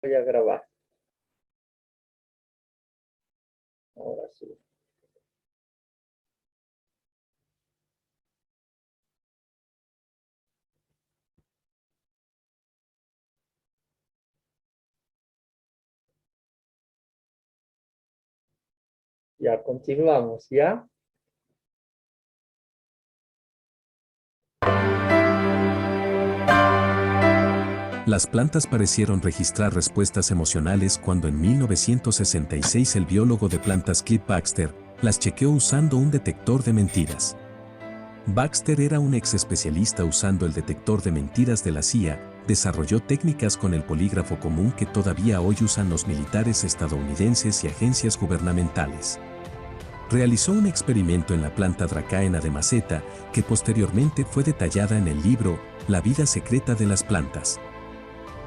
Voy a grabar. Ahora sí. Ya continuamos, ¿ya? Las plantas parecieron registrar respuestas emocionales cuando en 1966 el biólogo de plantas Cliff Baxter las chequeó usando un detector de mentiras. Baxter era un ex especialista usando el detector de mentiras de la CIA, desarrolló técnicas con el polígrafo común que todavía hoy usan los militares estadounidenses y agencias gubernamentales. Realizó un experimento en la planta Dracaena de maceta que posteriormente fue detallada en el libro La vida secreta de las plantas.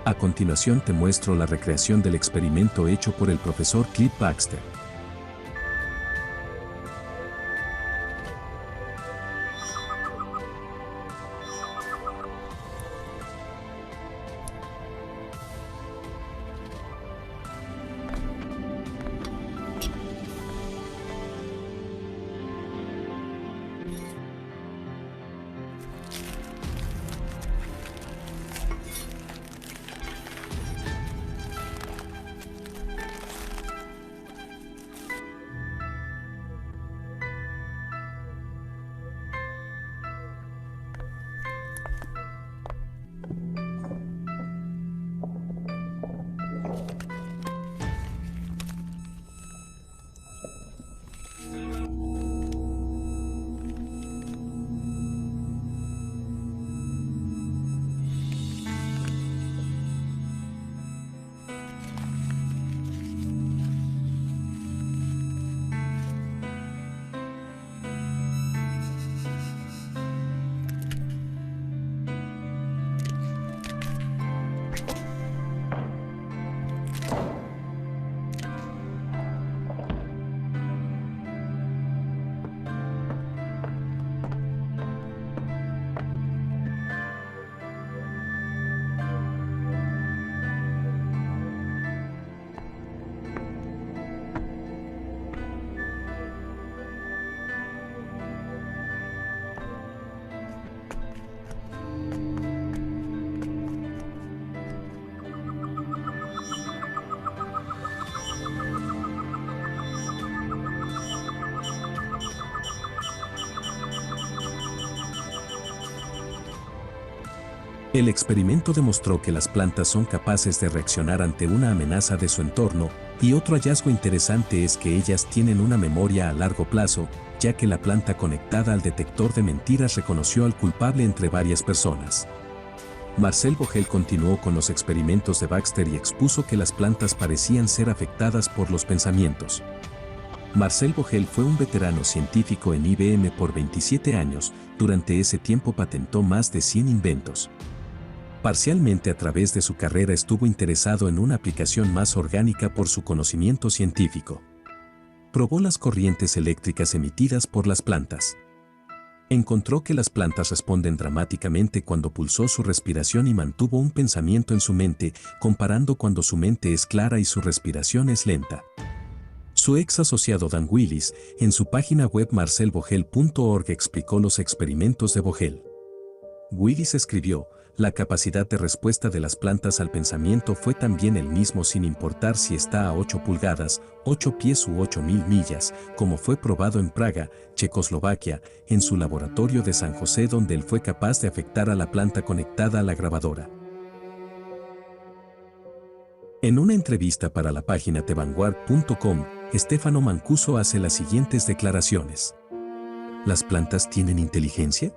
A continuación te muestro la recreación del experimento hecho por el profesor Cliff Baxter. El experimento demostró que las plantas son capaces de reaccionar ante una amenaza de su entorno, y otro hallazgo interesante es que ellas tienen una memoria a largo plazo, ya que la planta conectada al detector de mentiras reconoció al culpable entre varias personas. Marcel Vogel continuó con los experimentos de Baxter y expuso que las plantas parecían ser afectadas por los pensamientos. Marcel Vogel fue un veterano científico en IBM por 27 años, durante ese tiempo patentó más de 100 inventos. Parcialmente a través de su carrera estuvo interesado en una aplicación más orgánica por su conocimiento científico. Probó las corrientes eléctricas emitidas por las plantas. Encontró que las plantas responden dramáticamente cuando pulsó su respiración y mantuvo un pensamiento en su mente, comparando cuando su mente es clara y su respiración es lenta. Su ex asociado Dan Willis, en su página web marcelvogel.org explicó los experimentos de Vogel. Willis escribió: la capacidad de respuesta de las plantas al pensamiento fue también el mismo sin importar si está a 8 pulgadas, 8 pies u 8.000 millas, como fue probado en Praga, Checoslovaquia, en su laboratorio de San José donde él fue capaz de afectar a la planta conectada a la grabadora. En una entrevista para la página TheVanguard.com, Stefano Mancuso hace las siguientes declaraciones. ¿Las plantas tienen inteligencia?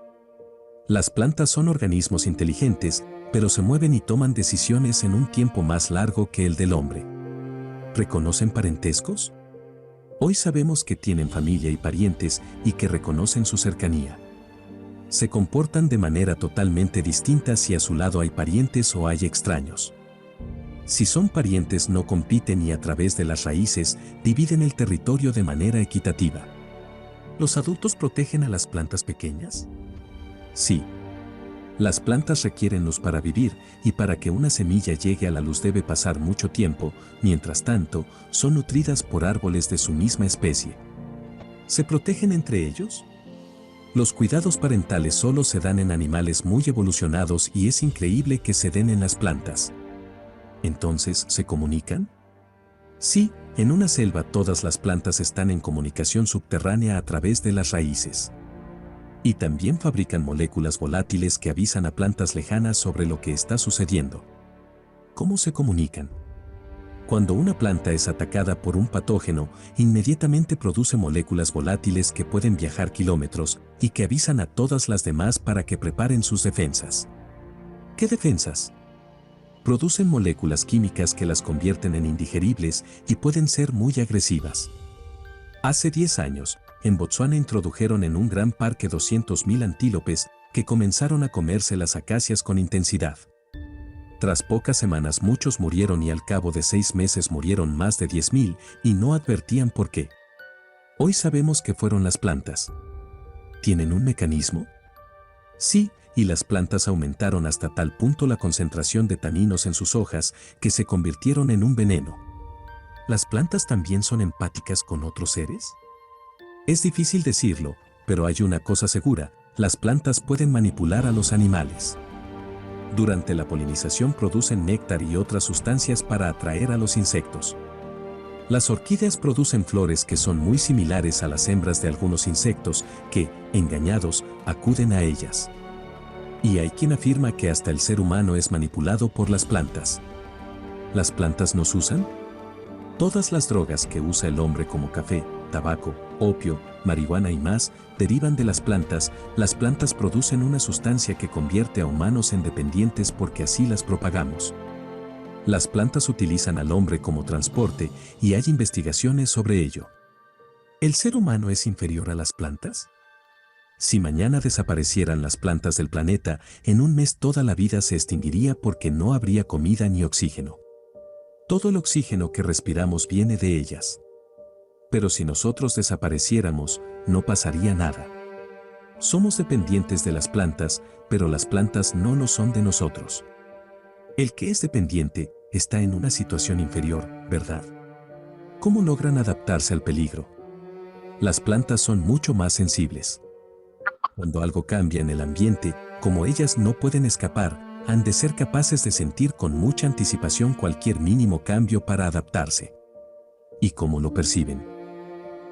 Las plantas son organismos inteligentes, pero se mueven y toman decisiones en un tiempo más largo que el del hombre. ¿Reconocen parentescos? Hoy sabemos que tienen familia y parientes y que reconocen su cercanía. Se comportan de manera totalmente distinta si a su lado hay parientes o hay extraños. Si son parientes no compiten y a través de las raíces dividen el territorio de manera equitativa. ¿Los adultos protegen a las plantas pequeñas? Sí. Las plantas requieren luz para vivir y para que una semilla llegue a la luz debe pasar mucho tiempo, mientras tanto, son nutridas por árboles de su misma especie. ¿Se protegen entre ellos? Los cuidados parentales solo se dan en animales muy evolucionados y es increíble que se den en las plantas. ¿Entonces se comunican? Sí, en una selva todas las plantas están en comunicación subterránea a través de las raíces. Y también fabrican moléculas volátiles que avisan a plantas lejanas sobre lo que está sucediendo. ¿Cómo se comunican? Cuando una planta es atacada por un patógeno, inmediatamente produce moléculas volátiles que pueden viajar kilómetros y que avisan a todas las demás para que preparen sus defensas. ¿Qué defensas? Producen moléculas químicas que las convierten en indigeribles y pueden ser muy agresivas. Hace 10 años, en Botsuana introdujeron en un gran parque 200.000 antílopes que comenzaron a comerse las acacias con intensidad. Tras pocas semanas muchos murieron y al cabo de 6 meses murieron más de 10.000 y no advertían por qué. Hoy sabemos que fueron las plantas. ¿Tienen un mecanismo? Sí, y las plantas aumentaron hasta tal punto la concentración de taninos en sus hojas que se convirtieron en un veneno. ¿Las plantas también son empáticas con otros seres? Es difícil decirlo, pero hay una cosa segura, las plantas pueden manipular a los animales. Durante la polinización producen néctar y otras sustancias para atraer a los insectos. Las orquídeas producen flores que son muy similares a las hembras de algunos insectos que, engañados, acuden a ellas. Y hay quien afirma que hasta el ser humano es manipulado por las plantas. ¿Las plantas nos usan? Todas las drogas que usa el hombre como café, tabaco, opio, marihuana y más, derivan de las plantas. Las plantas producen una sustancia que convierte a humanos en dependientes porque así las propagamos. Las plantas utilizan al hombre como transporte y hay investigaciones sobre ello. ¿El ser humano es inferior a las plantas? Si mañana desaparecieran las plantas del planeta, en un mes toda la vida se extinguiría porque no habría comida ni oxígeno. Todo el oxígeno que respiramos viene de ellas. Pero si nosotros desapareciéramos, no pasaría nada. Somos dependientes de las plantas, pero las plantas no lo son de nosotros. El que es dependiente está en una situación inferior, ¿verdad? ¿Cómo logran adaptarse al peligro? Las plantas son mucho más sensibles. Cuando algo cambia en el ambiente, como ellas no pueden escapar, han de ser capaces de sentir con mucha anticipación cualquier mínimo cambio para adaptarse. ¿Y cómo lo perciben?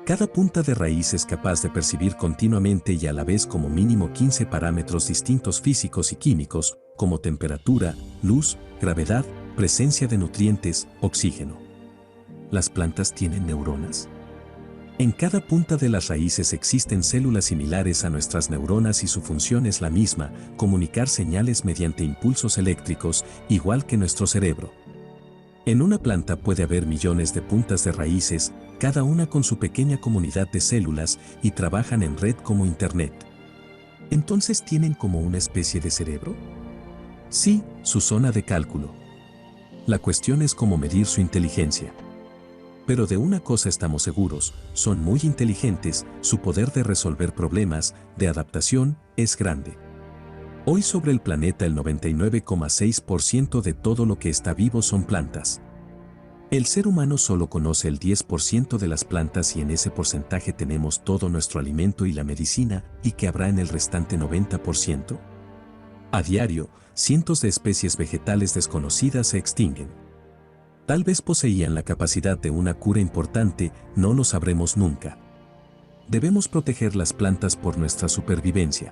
Cada punta de raíz es capaz de percibir continuamente y a la vez como mínimo 15 parámetros distintos físicos y químicos, como temperatura, luz, gravedad, presencia de nutrientes, oxígeno. ¿Las plantas tienen neuronas? En cada punta de las raíces existen células similares a nuestras neuronas y su función es la misma, comunicar señales mediante impulsos eléctricos, igual que nuestro cerebro. En una planta puede haber millones de puntas de raíces, cada una con su pequeña comunidad de células y trabajan en red como Internet. ¿Entonces tienen como una especie de cerebro? Sí, su zona de cálculo. La cuestión es cómo medir su inteligencia. Pero de una cosa estamos seguros, son muy inteligentes, su poder de resolver problemas, de adaptación, es grande. Hoy sobre el planeta el 99,6% de todo lo que está vivo son plantas. El ser humano solo conoce el 10% de las plantas y en ese porcentaje tenemos todo nuestro alimento y la medicina, ¿y qué habrá en el restante 90%? A diario, cientos de especies vegetales desconocidas se extinguen. Tal vez poseían la capacidad de una cura importante, no lo sabremos nunca. Debemos proteger las plantas por nuestra supervivencia.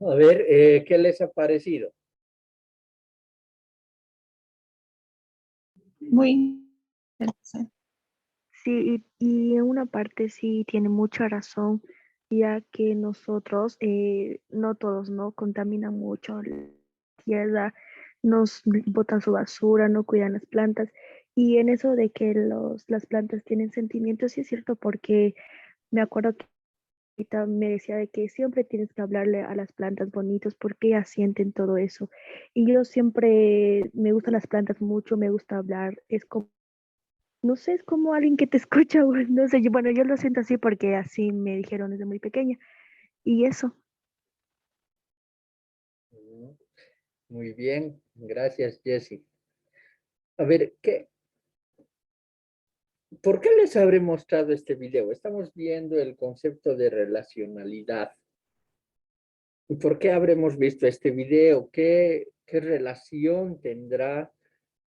A ver, ¿qué les ha parecido? Muy interesante. Sí, y en una parte sí tiene mucha razón, ya que nosotros, no todos, ¿no? Contaminan mucho la tierra, nos botan su basura, no cuidan las plantas. Y en eso de que las plantas tienen sentimientos, sí es cierto, porque me acuerdo que ahorita me decía de que siempre tienes que hablarle a las plantas bonitos porque ellas sienten todo eso. Y yo siempre me gustan las plantas mucho, me gusta hablar, es como no sé, es como alguien que te escucha, o no sé, bueno, yo lo siento así porque así me dijeron desde muy pequeña. Y eso, Mm, muy bien, gracias, Jessy. A ver, ¿por qué les habré mostrado este video? Estamos viendo el concepto de relacionalidad. ¿Y por qué habremos visto este video? ¿Qué relación tendrá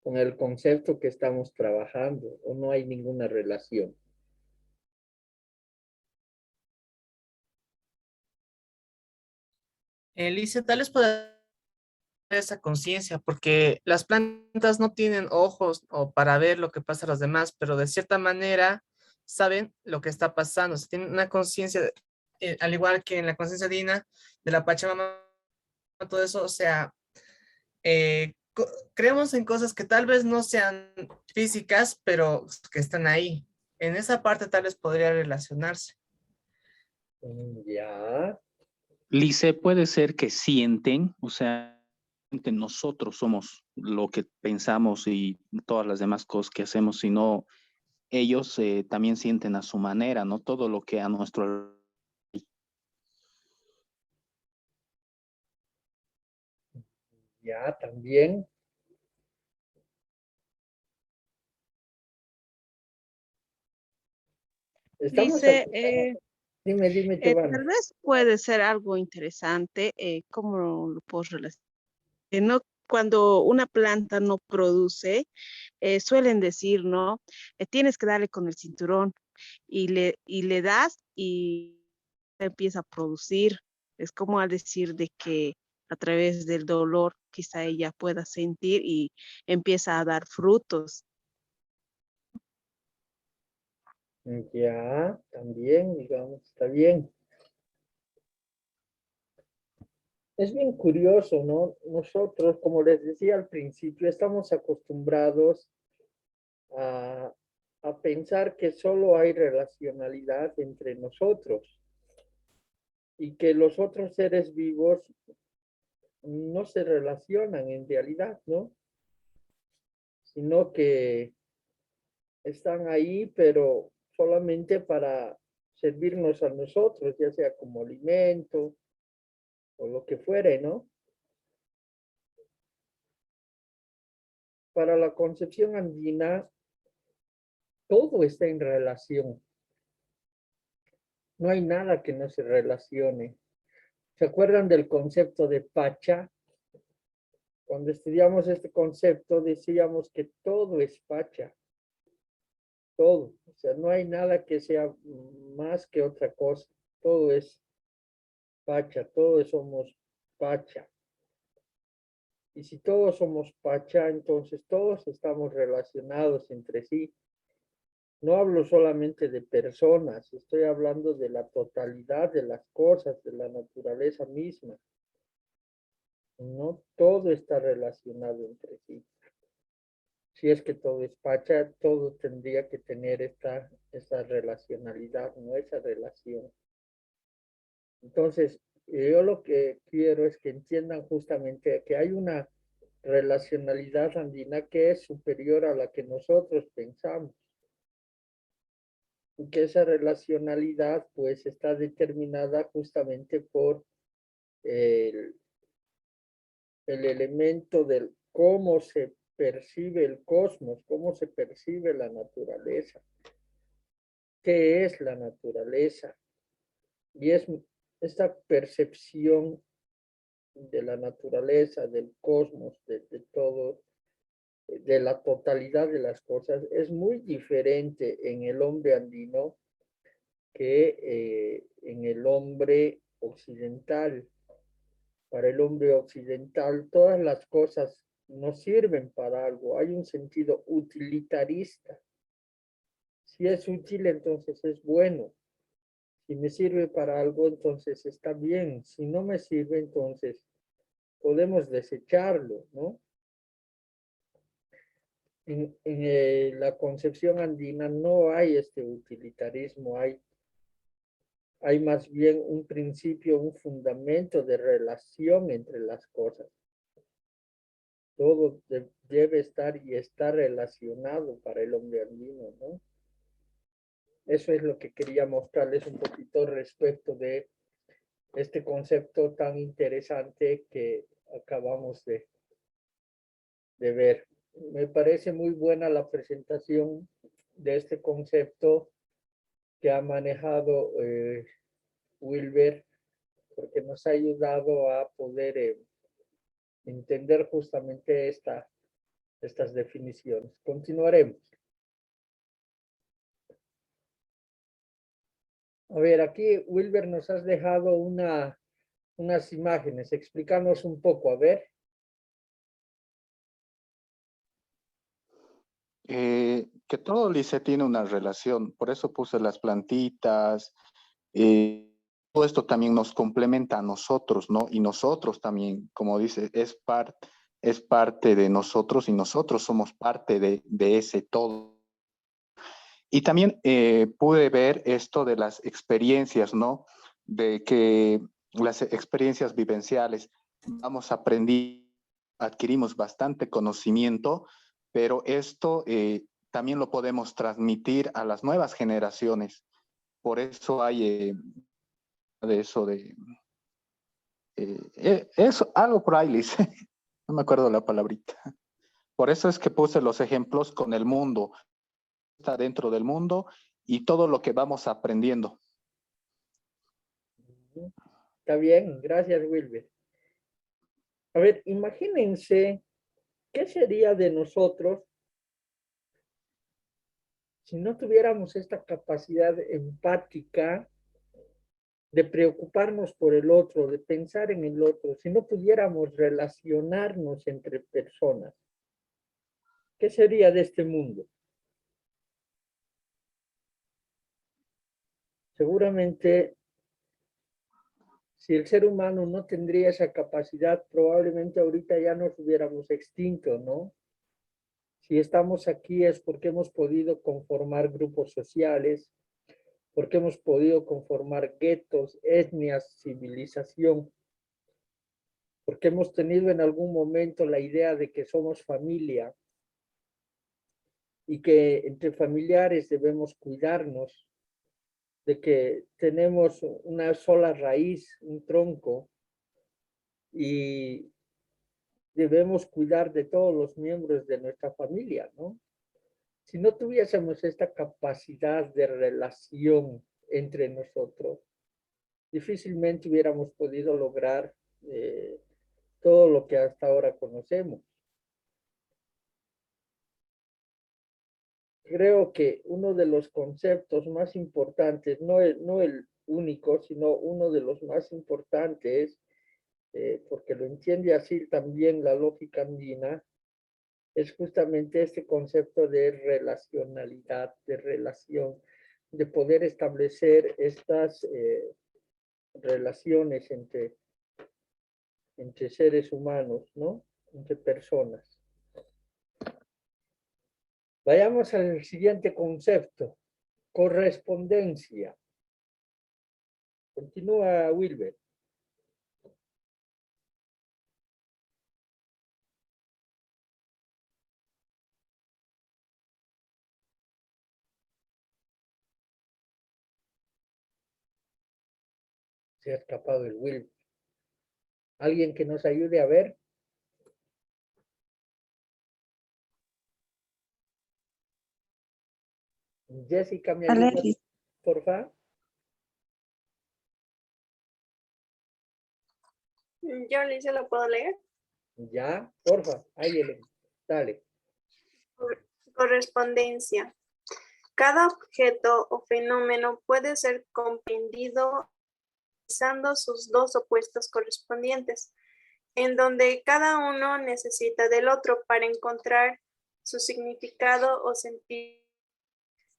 con el concepto que estamos trabajando? ¿O no hay ninguna relación? Lice, tal vez pueda esa conciencia, porque las plantas no tienen ojos o para ver lo que pasa a los demás, pero de cierta manera saben lo que está pasando. O sea, tienen una conciencia, al igual que en la conciencia divina de la Pachamama, todo eso, o sea, creemos en cosas que tal vez no sean físicas, pero que están ahí. En esa parte tal vez podría relacionarse. Ya, Lice, puede ser que sienten, o sea, que nosotros somos lo que pensamos y todas las demás cosas que hacemos, sino ellos también sienten a su manera, no todo lo que a nuestro... ya, también. Estamos, Dice, dime, tal Giovanna. vez puede ser algo interesante, ¿cómo lo puedo relacionar? No, cuando una planta no produce, suelen decir, ¿no? Tienes que darle con el cinturón y le das y empieza a producir. Es como al decir de que a través del dolor quizá ella pueda sentir y empieza a dar frutos. Ya, también, digamos, está bien. Es bien curioso, ¿no? Nosotros, como les decía al principio, estamos acostumbrados a, a pensar que solo hay relacionalidad entre nosotros y que los otros seres vivos no se relacionan en realidad, ¿no? Sino que están ahí, pero solamente para servirnos a nosotros, ya sea como alimento o lo que fuere, ¿no? Para la concepción andina, todo está en relación. No hay nada que no se relacione. ¿Se acuerdan del concepto de Pacha? Cuando estudiamos este concepto decíamos que todo es Pacha, todo. O sea, no hay nada que sea más que otra cosa. Todo es Pacha, todos somos Pacha. Y si todos somos Pacha, entonces todos estamos relacionados entre sí. No hablo solamente de personas, estoy hablando de la totalidad de las cosas, de la naturaleza misma. No todo está relacionado entre sí. Si es que todo es Pacha, todo tendría que tener esta relacionalidad, ¿no? Esa relación. Entonces, yo lo que quiero es que entiendan justamente que hay una relacionalidad andina que es superior a la que nosotros pensamos. Y que esa relacionalidad pues está determinada justamente por el, el elemento del cómo se percibe el cosmos, cómo se percibe la naturaleza, qué es la naturaleza. Y es esta percepción de la naturaleza, del cosmos, de todo, de la totalidad de las cosas, es muy diferente en el hombre andino que en el hombre occidental. Para el hombre occidental, todas las cosas nos sirven para algo. Hay un sentido utilitarista. Si es útil, entonces es bueno. Si me sirve para algo, entonces está bien. Si no me sirve, entonces podemos desecharlo, ¿no? En la concepción andina no hay este utilitarismo, hay más bien un principio, un fundamento de relación entre las cosas. todo debe estar y está relacionado para el hombre andino, ¿no? Eso es lo que quería mostrarles un poquito respecto de este concepto tan interesante que acabamos de ver. Me parece muy buena la presentación de este concepto que ha manejado Wilber, porque nos ha ayudado a poder entender justamente estas definiciones. Continuaremos. A ver, aquí Wilber nos has dejado unas imágenes. Explícanos un poco, a ver. Que todo, Lice, tiene una relación, por eso puse las plantitas, todo esto también nos complementa a nosotros, ¿no? Y nosotros también, como dice, es parte de nosotros y nosotros somos parte de ese todo. Y también pude ver esto de las experiencias, ¿no? De que las experiencias vivenciales, vamos aprendiendo, adquirimos bastante conocimiento, pero esto también lo podemos transmitir a las nuevas generaciones. Por eso hay de eso de... eso, algo por ahí, Liz. No me acuerdo la palabrita. Por eso es que puse los ejemplos con el mundo. Está dentro del mundo y todo lo que vamos aprendiendo. Está bien, gracias, Wilber. A ver, imagínense qué sería de nosotros si no tuviéramos esta capacidad empática de preocuparnos por el otro, de pensar en el otro, si no pudiéramos relacionarnos entre personas. ¿Qué sería de este mundo? Seguramente, si el ser humano no tendría esa capacidad, probablemente ahorita ya nos hubiéramos extinto, ¿no? Si estamos aquí es porque hemos podido conformar grupos sociales, porque hemos podido conformar guetos, etnias, civilización, porque hemos tenido en algún momento la idea de que somos familia y que entre familiares debemos cuidarnos, de que tenemos una sola raíz, un tronco, y debemos cuidar de todos los miembros de nuestra familia, ¿no? Si no tuviésemos esta capacidad de relación entre nosotros, difícilmente hubiéramos podido lograr todo lo que hasta ahora conocemos. Creo que uno de los conceptos más importantes, no el único, sino uno de los más importantes, porque lo entiende así también la lógica andina, es justamente este concepto de relacionalidad, de relación, de poder establecer estas relaciones entre seres humanos, ¿no? Entre personas. Vayamos al siguiente concepto, correspondencia. Continúa Wilber. Se ha escapado el Wilber. ¿Alguien que nos ayude a ver? Jessica, ¿me ayudas, por favor? Yo, Alicia, ¿lo puedo leer? Ya, porfa, ahí Elena, dale. Correspondencia. Cada objeto o fenómeno puede ser comprendido usando sus dos opuestos correspondientes, en donde cada uno necesita del otro para encontrar su significado o sentido.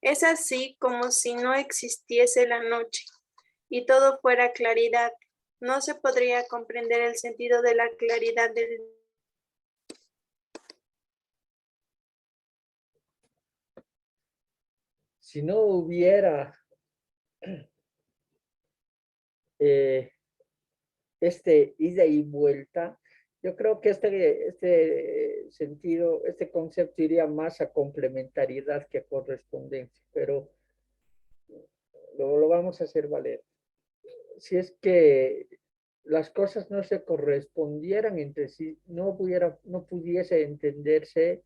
Es así como si no existiese la noche y todo fuera claridad. No se podría comprender el sentido de la claridad del día. Si no hubiera ida y vuelta, Yo creo que este sentido, este concepto iría más a complementariedad que a correspondencia, pero lo vamos a hacer valer. Si es que las cosas no se correspondieran entre sí, no pudiese entenderse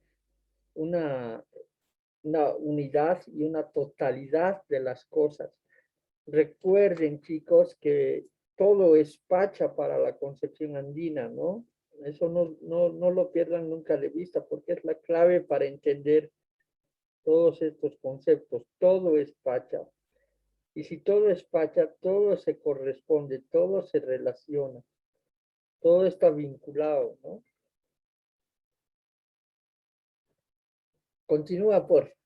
una, una unidad y una totalidad de las cosas. Recuerden, chicos, que todo es pacha para la concepción andina, ¿no? Eso no lo pierdan nunca de vista, porque es la clave para entender todos estos conceptos. Todo es pacha. Y si todo es pacha, todo se corresponde, todo se relaciona, todo está vinculado, ¿no? Continúa, por favor.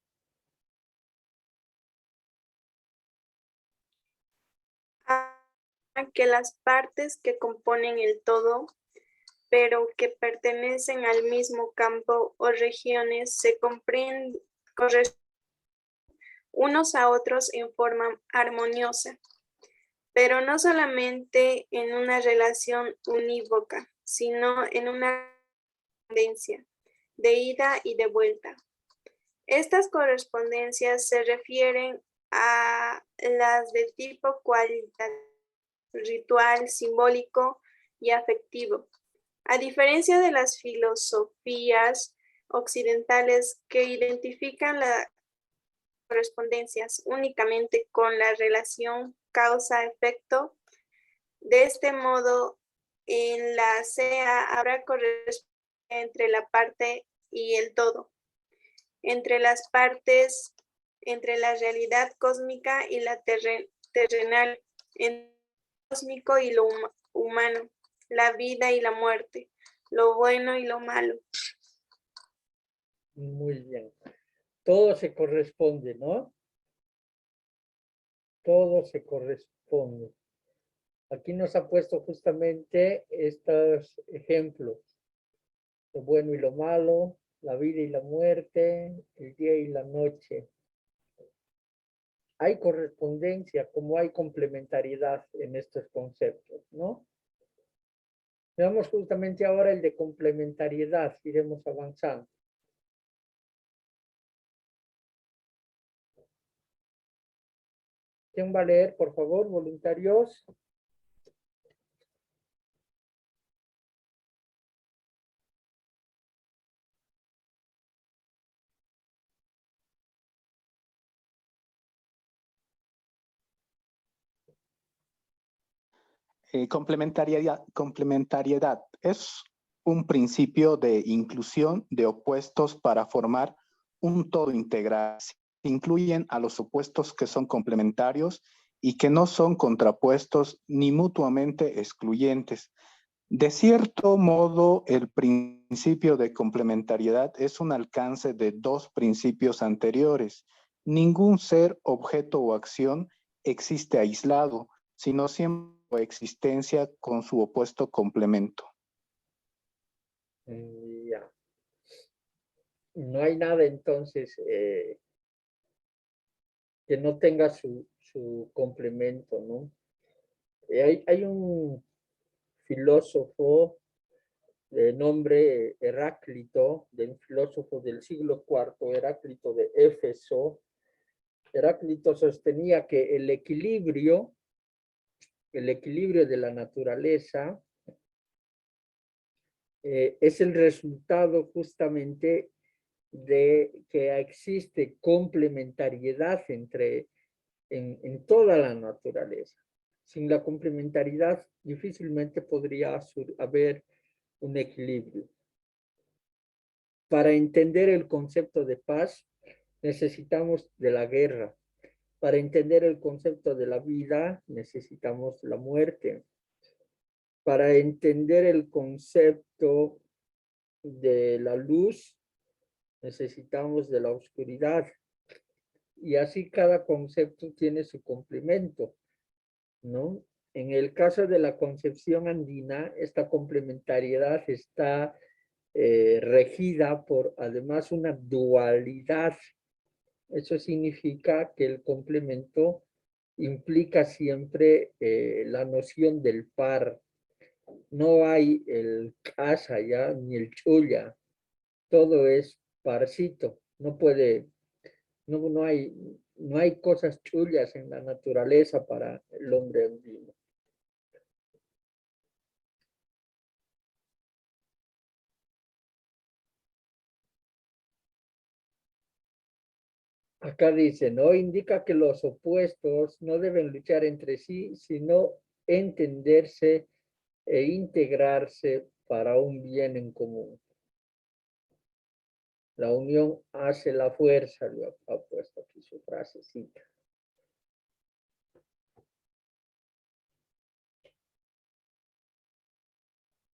Que las partes que componen el todo, pero que pertenecen al mismo campo o regiones, se corresponden unos a otros en forma armoniosa, pero no solamente en una relación unívoca, sino en una correspondencia de ida y de vuelta. Estas correspondencias se refieren a las de tipo cualitativo, ritual, simbólico y afectivo. A diferencia de las filosofías occidentales que identifican las correspondencias únicamente con la relación causa-efecto, de este modo, en la SEA habrá correspondencia entre la parte y el todo, entre las partes, entre la realidad cósmica y la terrenal, entre lo cósmico y lo humano, la vida y la muerte, lo bueno y lo malo. Muy bien. Todo se corresponde, ¿no? Todo se corresponde. Aquí nos ha puesto justamente estos ejemplos. Lo bueno y lo malo, la vida y la muerte, el día y la noche. Hay correspondencia, como hay complementariedad en estos conceptos, ¿no? Veamos justamente ahora el de complementariedad, iremos avanzando. ¿Quién va a leer, por favor, voluntarios? Complementariedad es un principio de inclusión de opuestos para formar un todo integral. Se incluyen a los opuestos que son complementarios y que no son contrapuestos ni mutuamente excluyentes. De cierto modo, el principio de complementariedad es un alcance de dos principios anteriores. Ningún ser, objeto o acción existe aislado, sino siempre existencia con su opuesto complemento. Ya. No hay nada entonces que no tenga su complemento, ¿no? Hay un filósofo de nombre Heráclito, de un filósofo del siglo IV, Heráclito de Éfeso. Heráclito sostenía que el equilibrio de la naturaleza es el resultado justamente de que existe complementariedad en toda la naturaleza. Sin la complementariedad difícilmente podría haber un equilibrio. Para entender el concepto de paz necesitamos de la guerra. Para entender el concepto de la vida necesitamos la muerte. Para entender el concepto de la luz necesitamos de la oscuridad. Y así cada concepto tiene su complemento, ¿no? En el caso de la concepción andina, esta complementariedad está regida por además una dualidad. Eso significa que el complemento implica siempre la noción del par. No hay el casa ya, ni el chulla. Todo es parcito. No hay cosas chullas en la naturaleza para el hombre andino. Acá dice, no indica que los opuestos no deben luchar entre sí, sino entenderse e integrarse para un bien en común. La unión hace la fuerza, lo ha puesto aquí su frasecita.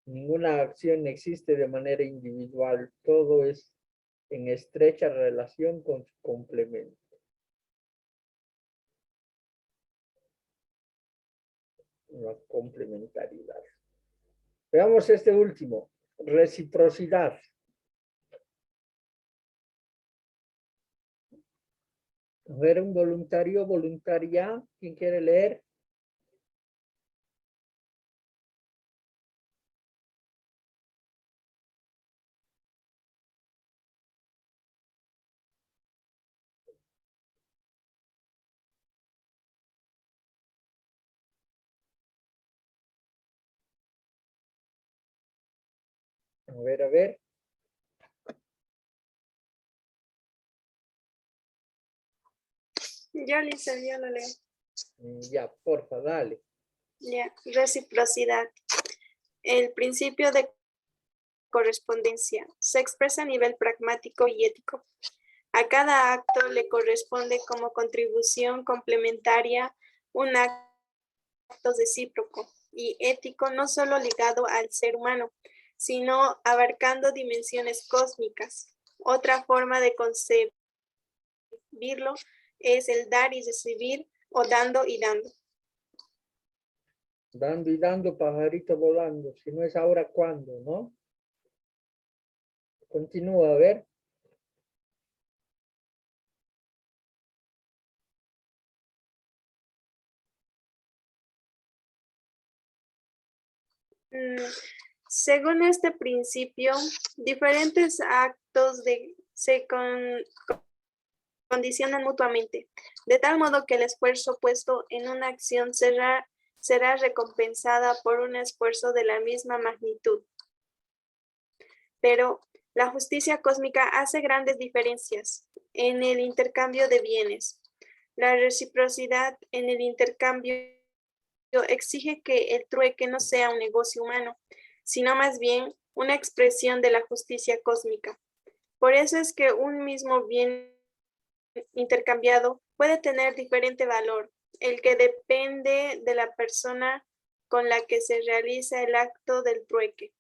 Ninguna acción existe de manera individual, todo es en estrecha relación con su complemento. La complementariedad. Veamos este último, reciprocidad. A ver, un voluntario, voluntaria, ¿quién quiere leer? A ver, a ver. Ya, Lisa, yo lo leo. Ya, porfa, dale. Ya, reciprocidad. El principio de correspondencia se expresa a nivel pragmático y ético. A cada acto le corresponde como contribución complementaria un acto recíproco y ético no solo ligado al ser humano, sino abarcando dimensiones cósmicas. Otra forma de concebirlo es el dar y recibir o dando y dando. Dando y dando, pajarito volando. Si no es ahora, ¿cuándo, no? Continúa, a ver. Según este principio, diferentes actos se condicionan mutuamente, de tal modo que el esfuerzo puesto en una acción será recompensada por un esfuerzo de la misma magnitud. Pero la justicia cósmica hace grandes diferencias en el intercambio de bienes. La reciprocidad en el intercambio exige que el trueque no sea un negocio humano, sino más bien una expresión de la justicia cósmica. Por eso es que un mismo bien intercambiado puede tener diferente valor, el que depende de la persona con la que se realiza el acto del trueque.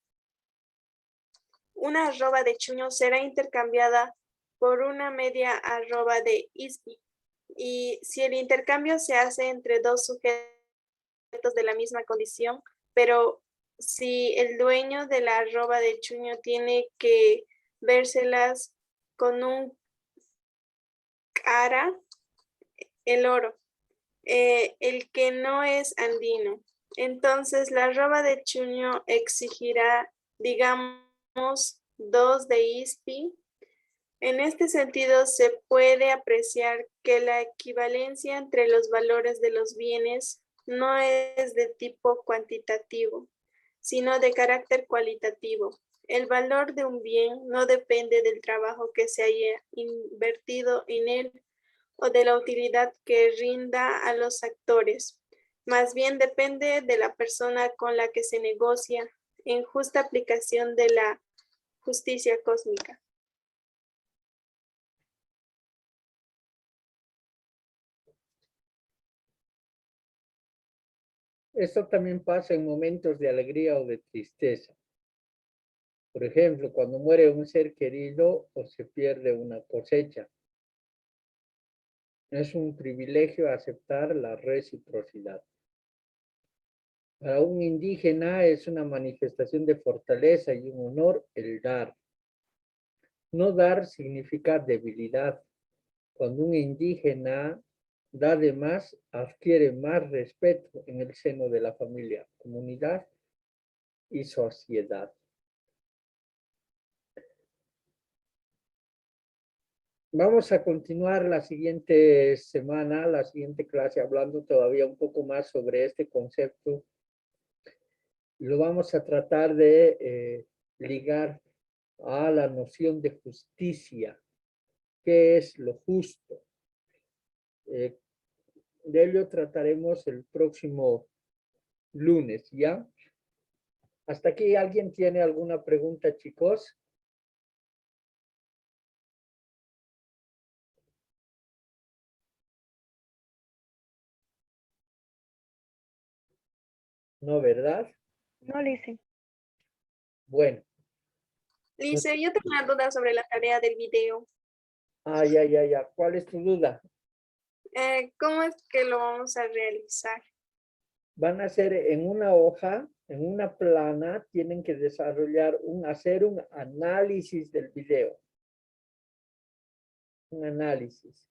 Una arroba de chuño será intercambiada por una media arroba de isbi. Y si el intercambio se hace entre dos sujetos de la misma condición, pero si el dueño de la arroba de chuño tiene que vérselas con un cara, el oro, el que no es andino. Entonces la arroba de chuño exigirá, digamos, 2 de ispi. En este sentido, se puede apreciar que la equivalencia entre los valores de los bienes no es de tipo cuantitativo, sino de carácter cualitativo. El valor de un bien no depende del trabajo que se haya invertido en él o de la utilidad que rinda a los actores. Más bien depende de la persona con la que se negocia en justa aplicación de la justicia cósmica. Esto también pasa en momentos de alegría o de tristeza. Por ejemplo, cuando muere un ser querido o se pierde una cosecha. Es un privilegio aceptar la reciprocidad. Para un indígena es una manifestación de fortaleza y un honor el dar. No dar significa debilidad. Cuando un indígena da de más, adquiere más respeto en el seno de la familia, comunidad y sociedad. Vamos a continuar la siguiente semana, la siguiente clase, hablando todavía un poco más sobre este concepto. Lo vamos a tratar de ligar a la noción de justicia. ¿Qué es lo justo? De ello trataremos el próximo lunes, ¿ya? ¿Hasta aquí alguien tiene alguna pregunta, chicos? No, ¿verdad? No le hice. Bueno. Lice, yo tengo una duda sobre la tarea del video. Ya. ¿Cuál es tu duda? ¿Cómo es que lo vamos a realizar? Van a hacer en una hoja, en una plana, tienen que desarrollar hacer un análisis del video. Un análisis.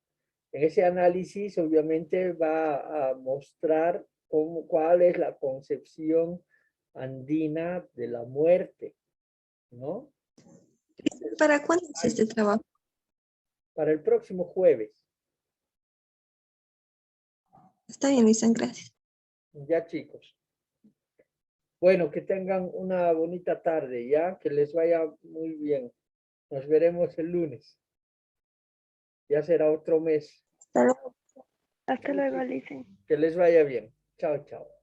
En ese análisis, obviamente, va a mostrar cuál es la concepción andina de la muerte, ¿no? ¿Para cuándo es este trabajo? Para el próximo jueves. Está bien, Lisan, gracias. Ya, chicos. Bueno, que tengan una bonita tarde, ¿ya? Que les vaya muy bien. Nos veremos el lunes. Ya será otro mes. Hasta luego. Hasta luego, Alice. Que les vaya bien. Chao, chao.